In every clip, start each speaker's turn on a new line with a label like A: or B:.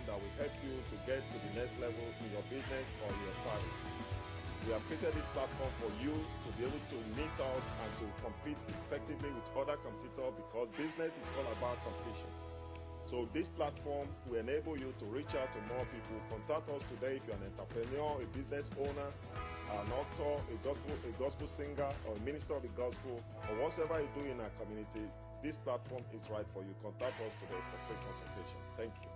A: that will help you to get to the next level in your business or your services. We have created this platform for you to be able to meet us and to compete effectively with other competitors, because business is all about competition. So this platform will enable you to reach out to more people. Contact us today if you're an entrepreneur, a business owner, an author, a gospel singer, or a minister of the gospel, or whatever you do in our community. This platform is right for you. Contact us today for free consultation. Thank you.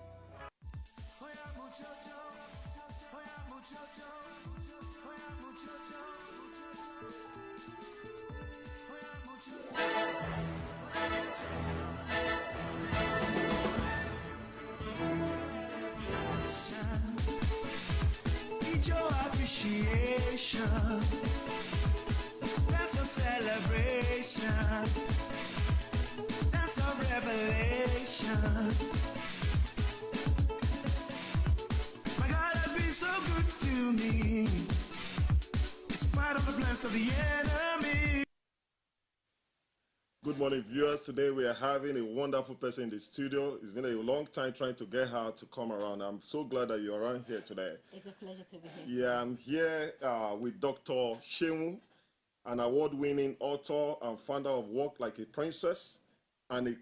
B: Appreciation, that's a celebration, that's a revelation. My God has been so good to me, in spite of the plans of the enemy.
A: Good morning, viewers. Today we are having a wonderful person in the studio. It's been a long time trying to get her to come around. I'm so glad that you're around here today.
C: It's a pleasure to be here.
A: Yeah, I'm here with Dr. Sheun, an award-winning author and founder of Walk Like a Princess, and to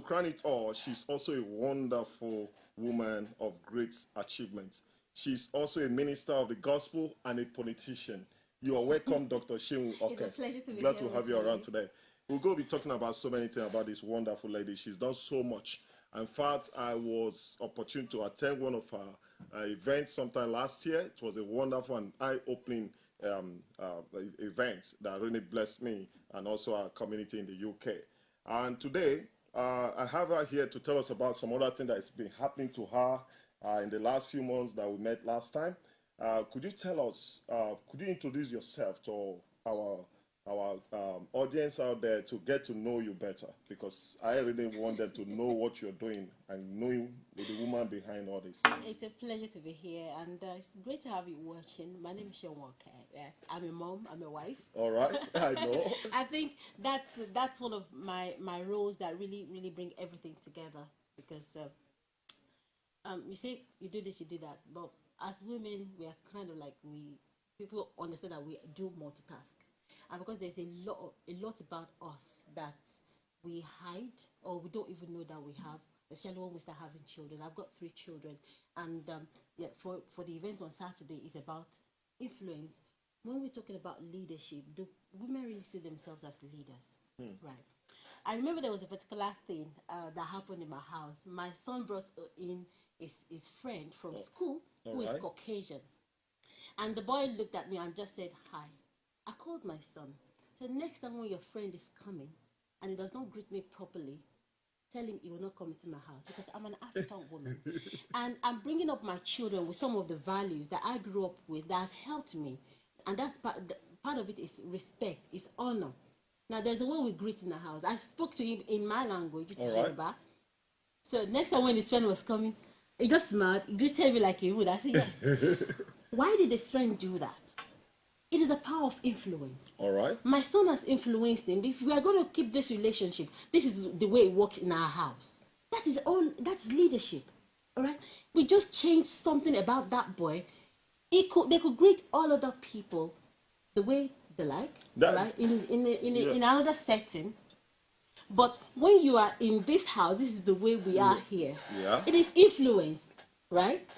A: crown it all, she's also a wonderful woman of great achievements. She's also a minister of the gospel and a politician. You are welcome, Dr. Sheun.
C: Okay. It's a pleasure to be
A: glad
C: here.
A: to have you around today. We're going to be talking about so many things about this wonderful lady. She's done so much. In fact, I was opportune to attend one of her events sometime last year. It was a wonderful and eye-opening event that really blessed me and also our community in the UK. And today, I have her here to tell us about some other thing that has been happening to her in the last few months that we met last time. Could you tell us, could you introduce yourself to our audience out there to get to know you better, because I really want them to know what you're doing and know the woman behind all this.
C: It's a pleasure to be here, and it's great to have you watching. My name is Olotu-oke. Yes, I'm a mom, I'm a wife.
A: All right, I know.
C: I think that's one of my roles that really bring everything together, because you say you do this, you do that, but as women, we are kind of like, people understand that we do multitask. And because there's a lot about us that we hide, or we don't even know that we have, especially when we start having children. I've got 3 children, and yeah, for the event on Saturday is about influence. When we're talking about leadership, do women really see themselves as leaders? Right. I remember there was a particular thing that happened in my house. My son brought in his friend from school who is Caucasian, and the boy looked at me and just said, "Hi." I called my son. So next time when your friend is coming and he does not greet me properly, tell him he will not come into my house, because I'm an African woman. And I'm bringing up my children with some of the values that I grew up with that has helped me. And that's part of it is respect, is honor. Now, there's a way we greet in the house. I spoke to him in my language, which is Yoruba. So next time when his friend was coming, he just smiled. He greeted me like he would. I said, yes. Why did his friend do that? It is the power of influence.
A: All right.
C: My son has influenced him. If we are going to keep this relationship, this is the way it works in our house. That is all. That's leadership. All right. We just changed something about that boy. They could greet all other people the way they like. All right. In another setting. But when you are in this house, this is the way we are here.
A: Yeah.
C: It is influence, right?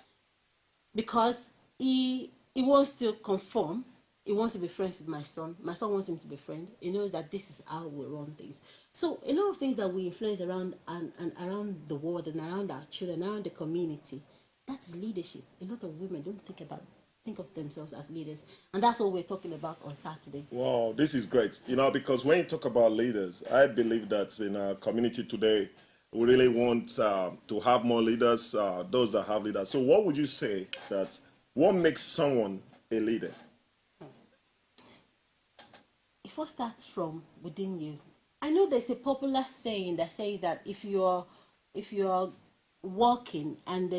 C: Because he wants to conform. He wants to be friends with my son. My son wants him to be friend. He knows that this is how we run things. So a lot of things that we influence around and around the world and around our children, around the community, that's leadership. A lot of women don't think of themselves as leaders. And that's what we're talking about on Saturday.
A: Wow, this is great. Because when you talk about leaders, I believe that in our community today, we really want to have more leaders, those that have leaders. So what would you say what makes someone a leader?
C: It first starts from within you. I know there's a popular saying that says that if you are walking and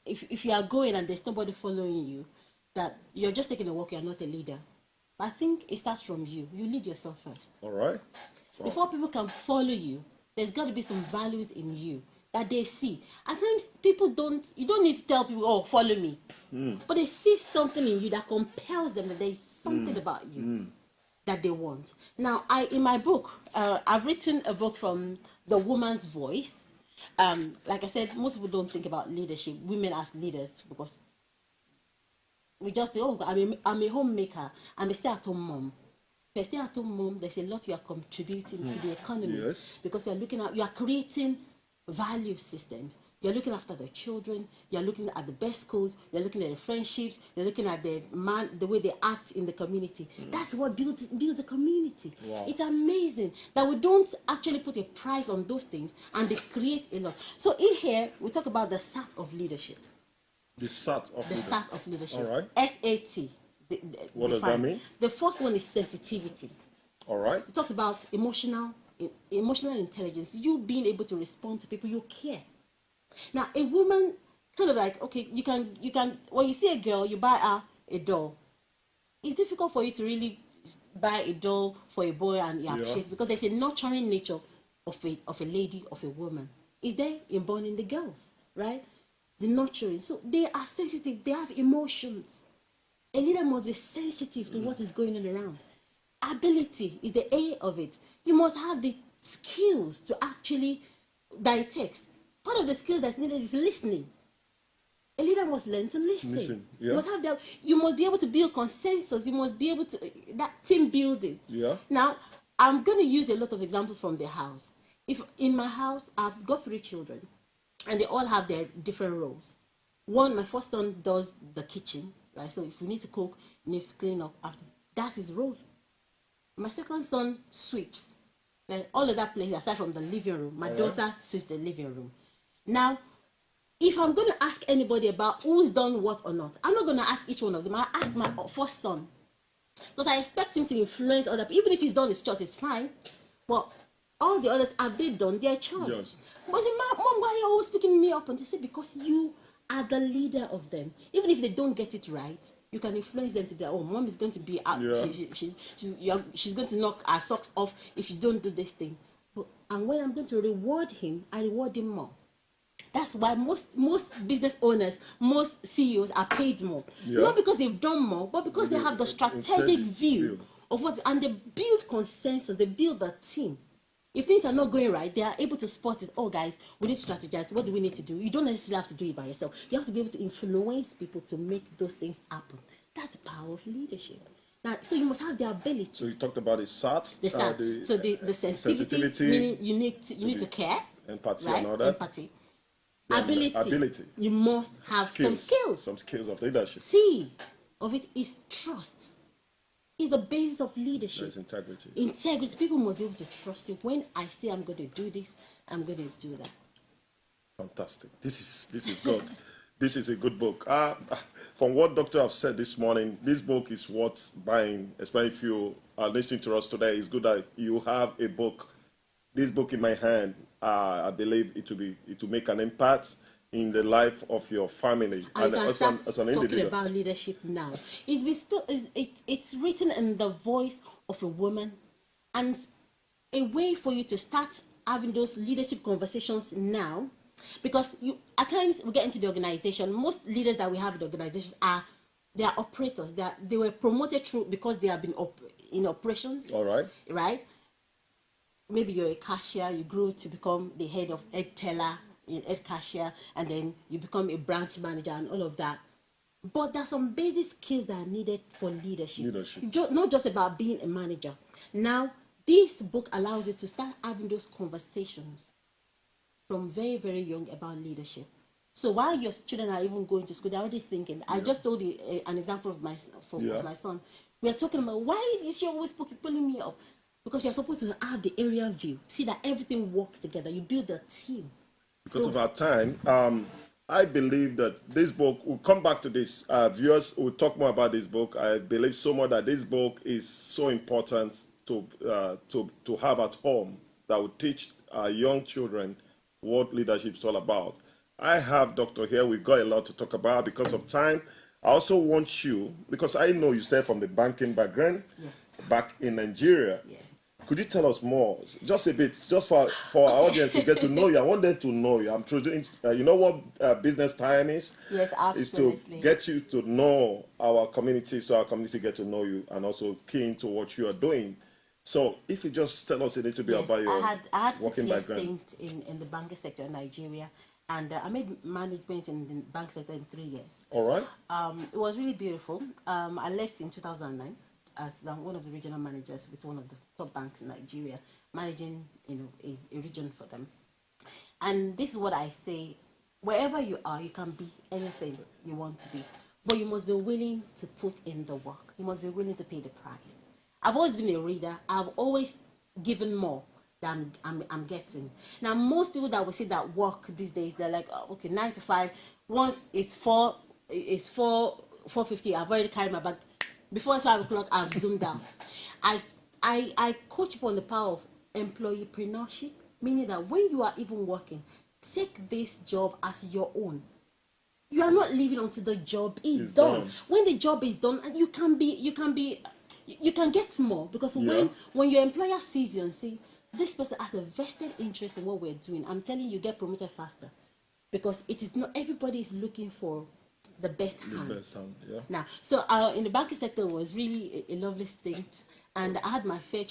C: if you are going and there's nobody following you, that you're just taking a walk, you're not a leader. But I think it starts from you. You lead yourself first.
A: All right.
C: Before people can follow you, there's got to be some values in you that they see. At times, you don't need to tell people, oh, follow me. But they see something in you that compels them that there is something about you that they want. Now, in my book, I've written a book from the woman's voice. Like I said, most people don't think about leadership, women as leaders, because we just say, oh, I'm a homemaker, I'm a stay-at-home mom. If you're a stay-at-home mom, there's a lot you are contributing to the economy, because you are creating value systems. You're looking after the children, you're looking at the best schools, you're looking at the friendships, you're looking at the way they act in the community. That's what builds a community.
A: Wow.
C: It's amazing that we don't actually put a price on those things, and they create a lot. So in here, we talk about the SAT of leadership.
A: The SAT of leadership.
C: SAT of leadership.
A: All right.
C: SAT.
A: What does that mean?
C: The first one is sensitivity.
A: All right.
C: It talks about emotional intelligence. You being able to respond to people, you care. Now, a woman, kind of like, okay, you can when you see a girl, you buy her a doll. It's difficult for you to really buy a doll for a boy and you appreciate, because there's a nurturing nature of a lady, of a woman. It's there inborn in the girls, right? The nurturing. So they are sensitive, they have emotions. A leader must be sensitive to what is going on around. Ability is the A of it. You must have the skills to actually, that it takes. Part of the skills that's needed is listening. A leader must learn to listen.
A: Yeah.
C: You must be able to build consensus. You must be able to, that team building.
A: Yeah.
C: Now, I'm going to use a lot of examples from the house. If in my house, I've got 3 children, and they all have their different roles. My first son does the kitchen, right? So if we need to cook, he needs to clean up after. That's his role. My second son sweeps. And all of that place, aside from the living room, my daughter sweeps the living room. Now, if I'm going to ask anybody about who's done what or not, I'm not going to ask each one of them. I ask my first son, because I expect him to influence other people. Even if he's done his chores, it's fine. But all the others, have they done their chores?
A: Yes.
C: But Mom, why are you always picking me up? And they say, because you are the leader of them. Even if they don't get it right, you can influence them to their own. Mom is going to be out. She's going to knock our socks off if you don't do this thing. And when I'm going to reward him, I reward him more. That's why most business owners, most CEOs are paid more. Not because they've done more, but because they have the strategic view of what, and they build consensus, they build the team. If things are not going right, they are able to spot it. Oh, guys, we need to strategize. What do we need to do? You don't necessarily have to do it by yourself. You have to be able to influence people to make those things happen. That's the power of leadership. Now, so you must have the ability.
A: So you talked about the SAT.
C: The sensitivity, meaning you need to care.
A: Empathy,
C: right?
A: and all that.
C: Empathy. Ability. You must have some skills.
A: Some skills of leadership.
C: C of it is trust. It's the basis of leadership.
A: There's integrity.
C: Integrity. People must be able to trust you. When I say I'm going to do this, I'm going to do that.
A: Fantastic. This is good. This is a good book. From what Doctor have said this morning, this book is worth buying, especially if you are listening to us today. It's good that you have a book, this book in my hand. I believe it will make an impact in the life of your family
C: and
A: as an individual.
C: Talking about leadership now. It's written in the voice of a woman, and a way for you to start having those leadership conversations now, because at times we get into the organization. Most leaders that we have in the organizations they are operators. They were promoted through because they have been in operations.
A: All right.
C: Right. Maybe you're a cashier, you grew to become the head of egg teller in egg cashier, and then you become a branch manager and all of that. But there's some basic skills that are needed for leadership. Not just about being a manager. Now, this book allows you to start having those conversations from very, very young about leadership. So while your children are even going to school, they're already thinking. I just told you an example of my son. We are talking about, why is she always pulling me up? Because you're supposed to have the area view. See that everything works together. You build a team.
A: Because of our time, I believe that this book, we'll come back to this. Viewers will talk more about this book. I believe so much that this book is so important to have at home, that will teach our young children what leadership is all about. I have Doctor here. We've got a lot to talk about because of time. I also want you, because I know you stay from the banking background,
C: yes,
A: back in Nigeria.
C: Yes.
A: Could you tell us more, just a bit, just for our audience to get to know you? I want them to know you. I'm trying. You know what business time is?
C: Yes,
A: Is to
C: absolutely.
A: get you to know our community, so our community get to know you, and also keen to what you are doing. So, if you just tell us a little bit
C: Yes,
A: about your
C: I had six
A: working
C: years
A: background.
C: stint in the banking sector in Nigeria, and I made management in the bank sector in 3 years.
A: All right.
C: It was really beautiful. I left in 2009 as one of the regional managers with one of the top banks in Nigeria, managing a region for them. And this is what I say: wherever you are, you can be anything you want to be, but you must be willing to put in the work. You must be willing to pay the price. I've always been a reader. I've always given more than I'm getting. Now, most people that we see that work these days, they're like, oh, okay, 9 to 5. Once it's 4:50. I've already carried my bag. Before 5 o'clock, I've zoomed out. I I coach people on the power of employeepreneurship, meaning that when you are even working, take this job as your own. You are not leaving until the job is
A: It's
C: done.
A: done.
C: When the job is done, you can get more, because when your employer sees you and see this person has a vested interest in what we're doing, I'm telling you, get promoted faster, because it is not everybody is looking for the best hand.
A: The best hand, yeah.
C: Now, so in the banking sector was really a lovely stint, and I had my fair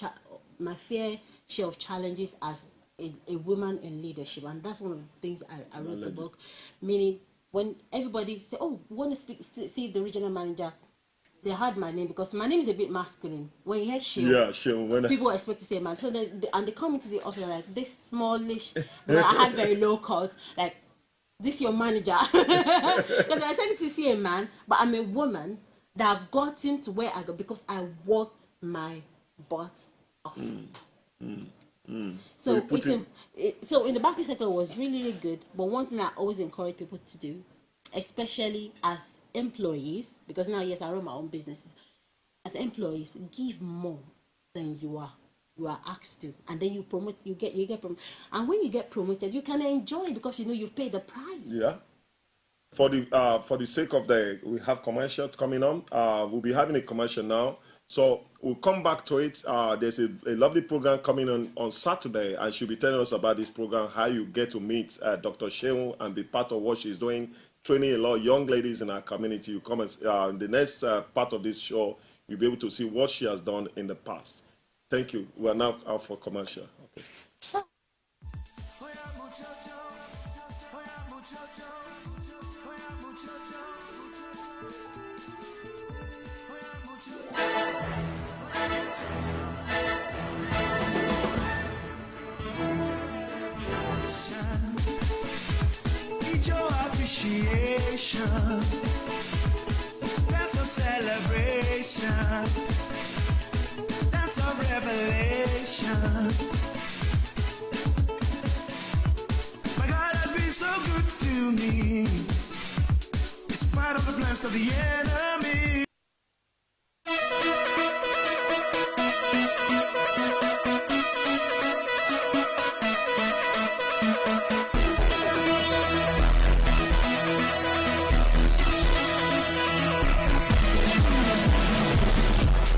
C: share of challenges as a woman in leadership, and that's one of the things I wrote the book. Meaning, when everybody say, "Oh, want to see the regional manager," they heard my name because my name is a bit masculine. When you hear Sheun,
A: Yeah, Sheun.
C: people expect to say man. So and they come into the office like this smallish. But I had very low cut, like this your manager. Because I expected to see a man, but I'm a woman that have gotten to where I go because I worked my butt off. So so in the banking sector was really, really good. But one thing I always encourage people to do, especially as employees, because now yes, I run my own business. As employees, give more than you are asked to, and then you get promoted. And when you get promoted, you can enjoy it because you know you've paid the price.
A: Yeah. For the sake of we have commercials coming on. We'll be having a commercial now, so we'll come back to it. There's a lovely program coming on Saturday, and she'll be telling us about this program, how you get to meet Dr. Sheun and be part of what she's doing, training a lot of young ladies in our community. You come in the next part of this show, you'll be able to see what she has done in the past. Thank you. We are now out for commercial. Okay.
B: Need your appreciation. That's a celebration. That's a revelation. My God has been so good to me. In spite of the plans of the enemy.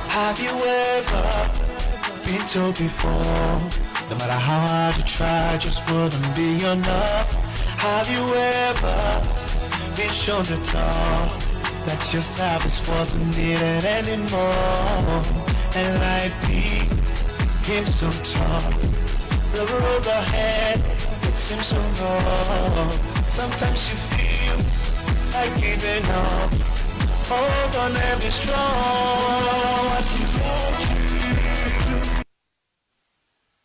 B: Have you ever been told before, no matter how hard you try, just wouldn't be enough? Have you ever been shown the door that your service wasn't needed anymore? And life became so tough, the road ahead, it seems so long. Sometimes you feel like giving up. Hold on and be strong. What you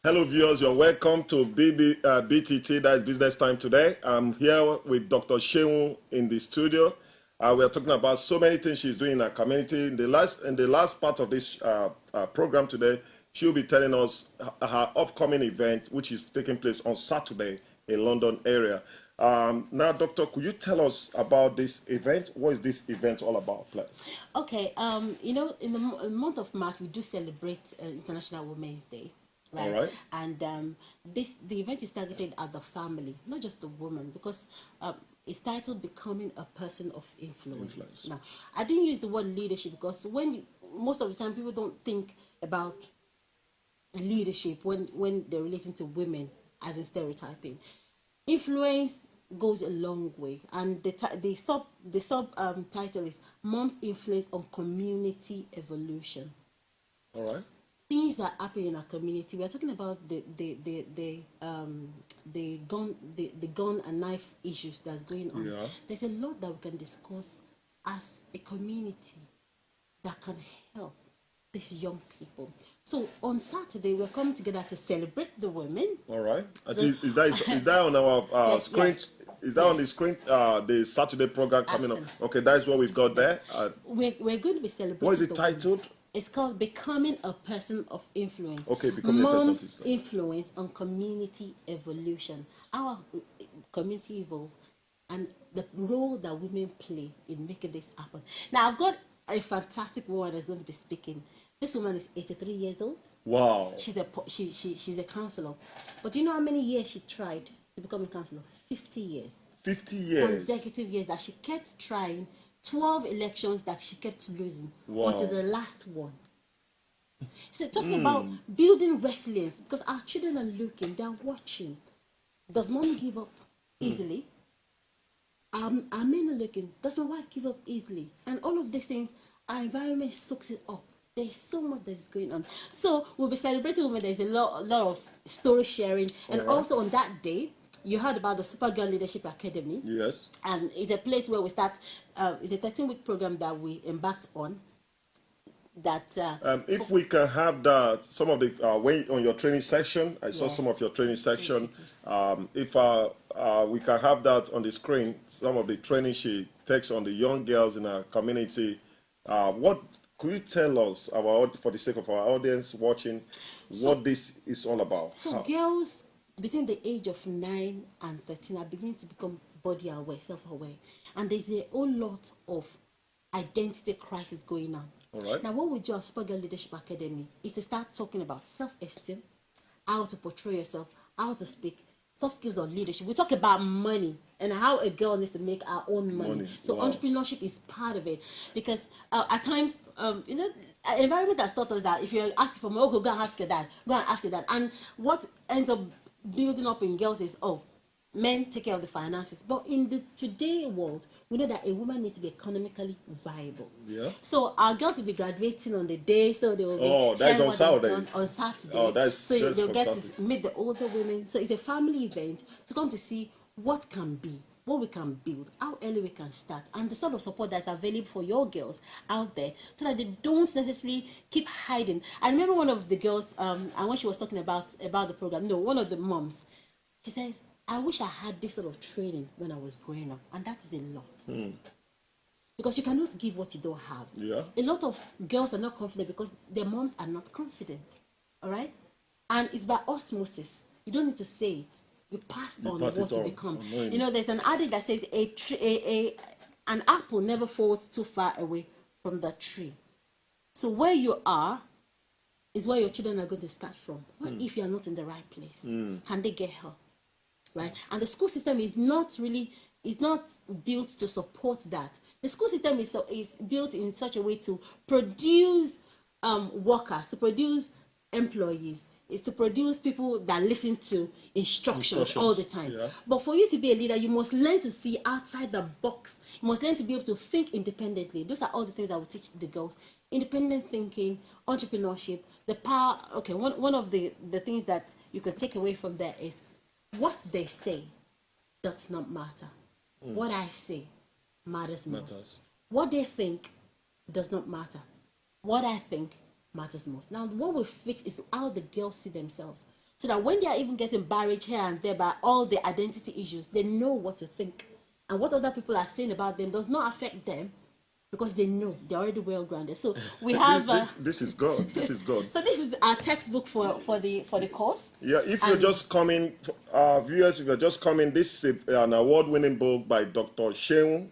A: Hello viewers, you're welcome to BTT, that is Business Time today. I'm here with Dr. Sheun in the studio. We are talking about so many things she's doing in our community. In the last part of this program today, she'll be telling us her upcoming event, which is taking place on Saturday in London area. Now, Doctor, could you tell us about this event? What is this event all about, please?
C: Okay, in the month of March, we do celebrate International Women's Day. Right.
A: All right.
C: And the event is targeted at the family, not just the woman, because it's titled "Becoming a Person of Influence." Now, I didn't use the word leadership because most of the time people don't think about leadership when they're relating to women as in stereotyping. Influence goes a long way, and the sub title is Mom's Influence on Community Evolution.
A: All right.
C: Things that happen in our community. We are talking about the gun and knife issues that's going on.
A: Yeah.
C: There's a lot that we can discuss as a community that can help these young people. So on Saturday we're coming together to celebrate the women.
A: All right. Is that on our
C: Yes,
A: screen?
C: yes.
A: Is that on the screen? The Saturday program coming up.
C: Absolutely.
A: Okay, that is what we've got there.
C: We're going to be celebrating.
A: What is it
C: the women.
A: titled?
C: It's called Becoming a Person of Influence.
A: Okay, Becoming a Person of
C: Mom's
A: Influence.
C: Influence on Community Evolution. Our community evolve and the role that women play in making this happen. Now, I've got a fantastic woman that's going to be speaking. This woman is 83 years old.
A: Wow.
C: She's a counselor. But do you know how many years she tried to become a counselor? 50 years.
A: 50 years.
C: Consecutive years that she kept trying. 12 elections that she kept losing.
A: Wow.
C: Until the last one. So talking about building resilience, because our children are looking, they're watching. Does mom give up easily? Our men are looking. Does my wife give up easily? And all of these things, our environment soaks it up. There's so much that is going on. So we'll be celebrating women. There's a lot of story sharing. And also on that day, you heard about the SUPERGirl Leadership Academy.
A: Yes.
C: And it's a place where we start, it's a 13-week program that we embarked on. That
A: if we can have some of the when on your training section, I saw some of your training section. If we can have that on the screen, some of the training she takes on the young girls in our community. What could you tell us about, for the sake of our audience watching, what this is all about?
C: So girls between the age of 9 and 13 are beginning to become body aware, self-aware, and there's a whole lot of identity crisis going on.
A: All right.
C: Now, what we do at SUPERGirl Leadership Academy is to start talking about self-esteem, how to portray yourself, how to speak, soft skills on leadership. We talk about money and how a girl needs to make her own money. So entrepreneurship is part of it, because at times, an environment has taught us that if you're asking for money, go and ask your dad, go and ask your dad. And what ends up building up in girls is, men take care of the finances. But in the today world, we know that a woman needs to be economically viable.
A: Yeah.
C: So our girls will be graduating on the day, so they will be
A: that is on Saturday.
C: On Saturday.
A: Oh, that's
C: they'll get
A: fantastic.
C: to meet the older women. So it's a family event to come to see what can be, what we can build, how early we can start, and the sort of support that's available for your girls out there, so that they don't necessarily keep hiding. I remember one of the girls, and when she was talking about the program, one of the moms, she says, I wish I had this sort of training when I was growing up, and that is a lot. Because you cannot give what you don't have.
A: Yeah.
C: A lot of girls are not confident because their moms are not confident. All right? And it's by osmosis. You don't need to say it. You pass on what you become. There's an adage that says an apple never falls too far away from the tree. So where you are is where your children are going to start from. What if you are not in the right place? Can they get help? Right? And the school system is not built to support that. The school system is built in such a way to produce workers, to produce employees, is to produce people that listen to instructions all the time.
A: Yeah.
C: But for you to be a leader, you must learn to see outside the box. You must learn to be able to think independently. Those are all the things I will teach the girls. Independent thinking, entrepreneurship, the power. Okay, one of the things that you can take away from there is what they say does not matter. What I say matters most. What they think does not matter. What I think matters most. Now, what we fix is how the girls see themselves. So that when they are even getting barraged here and there by all the identity issues, they know what to think. And what other people are saying about them does not affect them because they know they're already well grounded. So we have
A: this is good. This is good.
C: So this is our textbook for the course.
A: Yeah, if you're just coming, viewers, if you're just coming, this is an award-winning book by Dr. Sheun,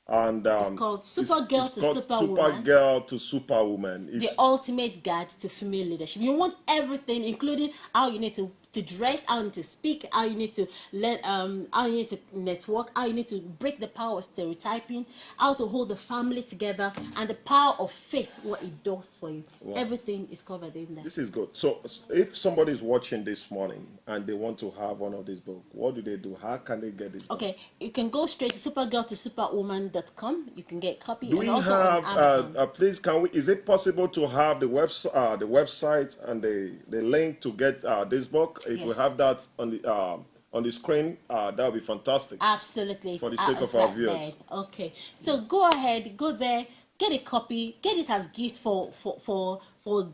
A: and
C: it's called SUPERGirl to Superwoman.
A: SUPERGirl to Superwoman.
C: The ultimate guide to female leadership. You want everything, including how you need to to dress, how you need to speak, how you need to learn, how you need to network, how you need to break the power of stereotyping, how to hold the family together, and the power of faith, what it does for you.
A: Wow.
C: Everything is covered in there.
A: This is good. So if somebody is watching this morning and they want to have one of these books, what do they do? How can they get this book?
C: Okay, you can go straight to supergirl to superwoman.com. You can get a copy.
A: Do
C: and
A: we
C: also
A: have,
C: on Amazon.
A: please, is it possible to have the website and the link to get this book? If we
C: Yes.
A: have that on the screen, that would be fantastic.
C: Absolutely.
A: For the
C: It's
A: sake of
C: it's
A: our
C: right
A: viewers.
C: there. Okay. So go ahead, go there, get a copy, get it as gift for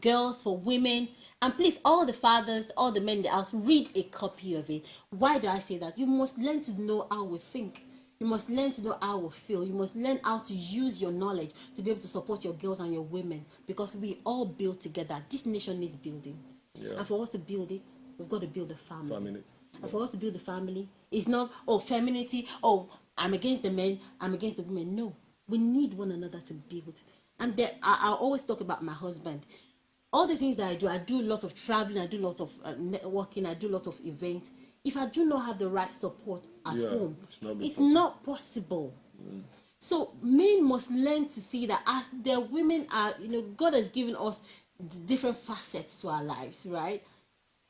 C: girls, for women. And please, all the fathers, all the men in the house, read a copy of it. Why do I say that? You must learn to know how we think. You must learn to know how we feel. You must learn how to use your knowledge to be able to support your girls and your women, because we all build together. This nation needs building.
A: Yeah.
C: And for us to build it, we've got to build a family.
A: Family.
C: And for us to build a family, it's not, oh, femininity, oh, I'm against the men, I'm against the women. No, we need one another to build. And there, I always talk about my husband. All the things that I do lots of traveling, I do lots of networking, I do lots of events. If I do not have the right support at home, it's not possible. So men must learn to see that as their women are, God has given us different facets to our lives, right?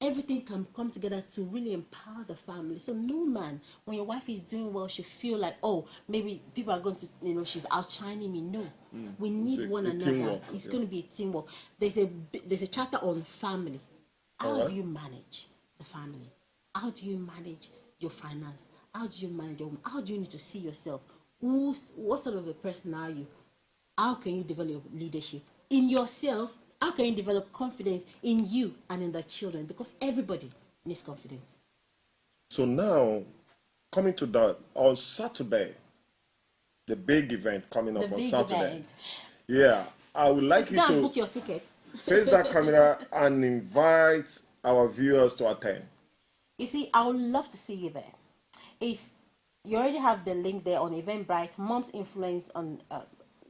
C: Everything can come together to really empower the family. So no man, when your wife is doing well, should feel like, oh, maybe people are going to, she's outshining me. No, we need one another.
A: Teamwork.
C: It's going to be a teamwork. There's a chapter on family. How do you manage the family? How do you manage your finance? How do you manage your home? How do you need to see yourself? What sort of a person are you? How can you develop leadership in yourself? How can you develop confidence in you and in the children? Because everybody needs confidence.
A: So now, coming to that, on Saturday, the big event coming up on Saturday.
C: Event.
A: Yeah, I would like you
C: Go and
A: to
C: book your tickets.
A: face that camera and invite our viewers to attend.
C: You see, I would love to see you there. You already have the link there on Eventbrite, Mom's Influence on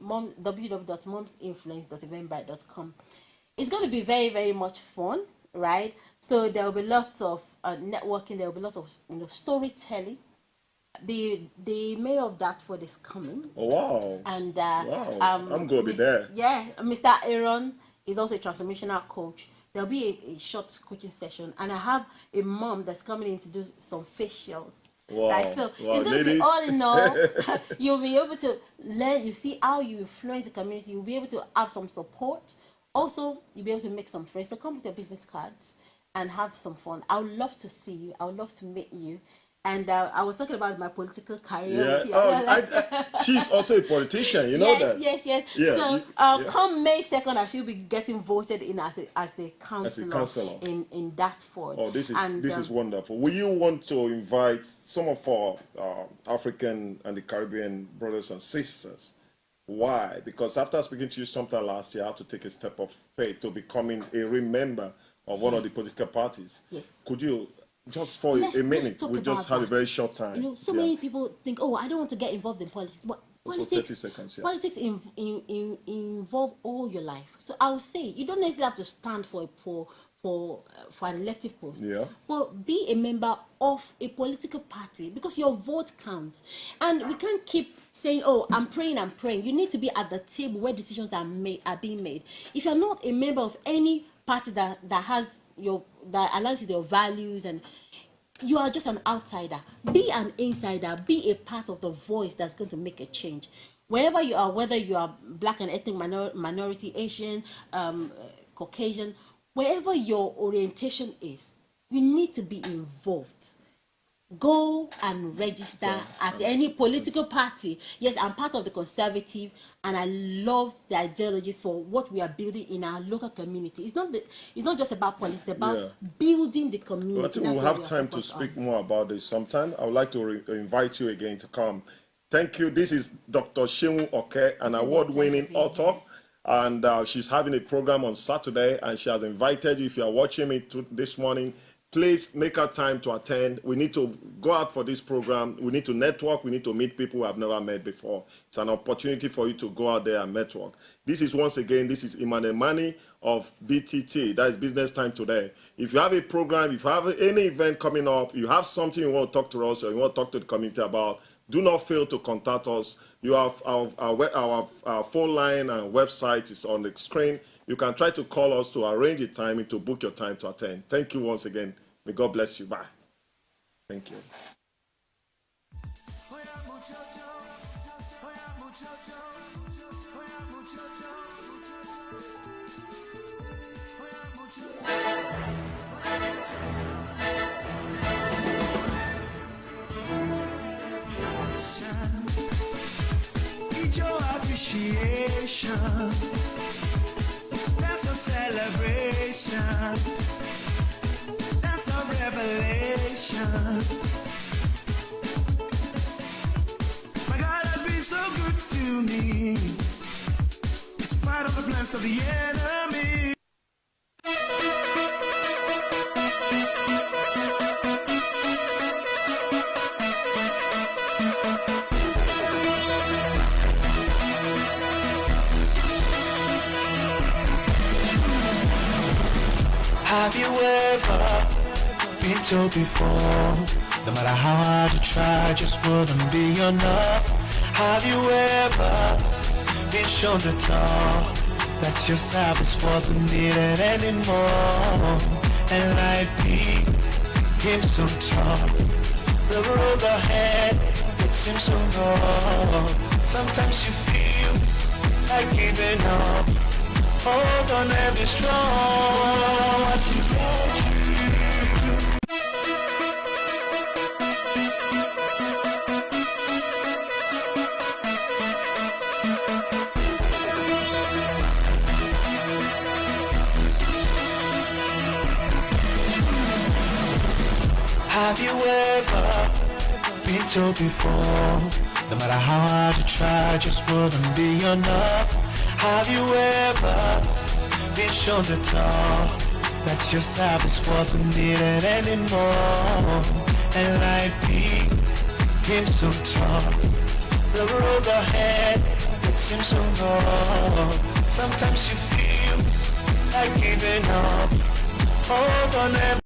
C: www.momsinfluence.eventbrite.com. It's going to be very, very much fun, right? So there will be lots of networking. There will be lots of storytelling. The mayor of Dartford is coming.
A: Oh, wow.
C: And
A: wow. I'm going to be there.
C: Yeah, Mr. Aaron is also a transformational coach. There'll be a short coaching session, and I have a mom that's coming in to do some facials.
A: Wow.
C: Right, so
A: wow.
C: it's going to
A: Ladies.
C: be all in all. You'll be able to learn. You see how you influence the community. You'll be able to have some support. Also, you'll be able to make some friends. So come with your business cards and have some fun. I would love to see you. I would love to meet you. And I was talking about my political career.
A: Yeah. Oh, she's also a politician. You know
C: yes,
A: that.
C: Yes.
A: Yeah,
C: so come May 2nd, I should be getting voted in as a councillor in Dartford.
A: Oh, this is wonderful. Will you want to invite some of our African and the Caribbean brothers and sisters? Why? Because after speaking to you sometime last year, I had to take a step of faith to becoming a real member of one of the political parties.
C: Yes.
A: Could you, just for a minute, we just have a very short time.
C: So many people think, oh, I don't want to get involved in politics. But politics,
A: 30 seconds,
C: politics involve all your life. So I would say you don't necessarily have to stand for an elective post.
A: Yeah.
C: But be a member of a political party, because your vote counts. And we can't keep saying, oh, I'm praying. You need to be at the table where decisions are being made. If you're not a member of any party that aligns with your values, and you are just an outsider, be an insider, be a part of the voice that's going to make a change. Wherever you are, whether you are black and ethnic minority, Asian, Caucasian, wherever your orientation is, you need to be involved. Go and register at any political party. Yes, I'm part of the Conservative, and I love the ideologies for what we are building in our local community. It's not just about politics, it's about building the community.
A: Well, I think we'll have time to speak more about this sometime. I would like to invite you again to come. Thank you. This is Dr. Sheun Oke, an award-winning author, and she's having a program on Saturday, and she has invited you, if you are watching me this morning, please make our time to attend. We need to go out for this program. We need to network. We need to meet people we have never met before. It's an opportunity for you to go out there and network. This is, once again, this is Emmanuel Mani of BTT. That is Business Time Today. If you have a program, if you have any event coming up, you have something you want to talk to us or you want to talk to the community about, do not fail to contact us. You have our phone line and website is on the screen. You can try to call us to arrange a time and to book your time to attend. Thank you once again. May God bless you. Bye. Thank you.
B: Need your appreciation. That's a celebration. That's a revelation. My God has been so good to me, in spite of the plans of the enemy. Have you ever been told before, no matter how hard you try, just wouldn't be enough? Have you ever been shown the door, that your service wasn't needed anymore? And life became so tough, the road ahead, it seems so long. Sometimes you feel like giving up. Hold on and be strong. What you get Have you ever been told before, no matter how hard you try, just wouldn't be enough? Have you ever been shown the door, that your service wasn't needed anymore? And life became so tough, the road ahead, it seems so long. Sometimes you feel like giving up. Hold on and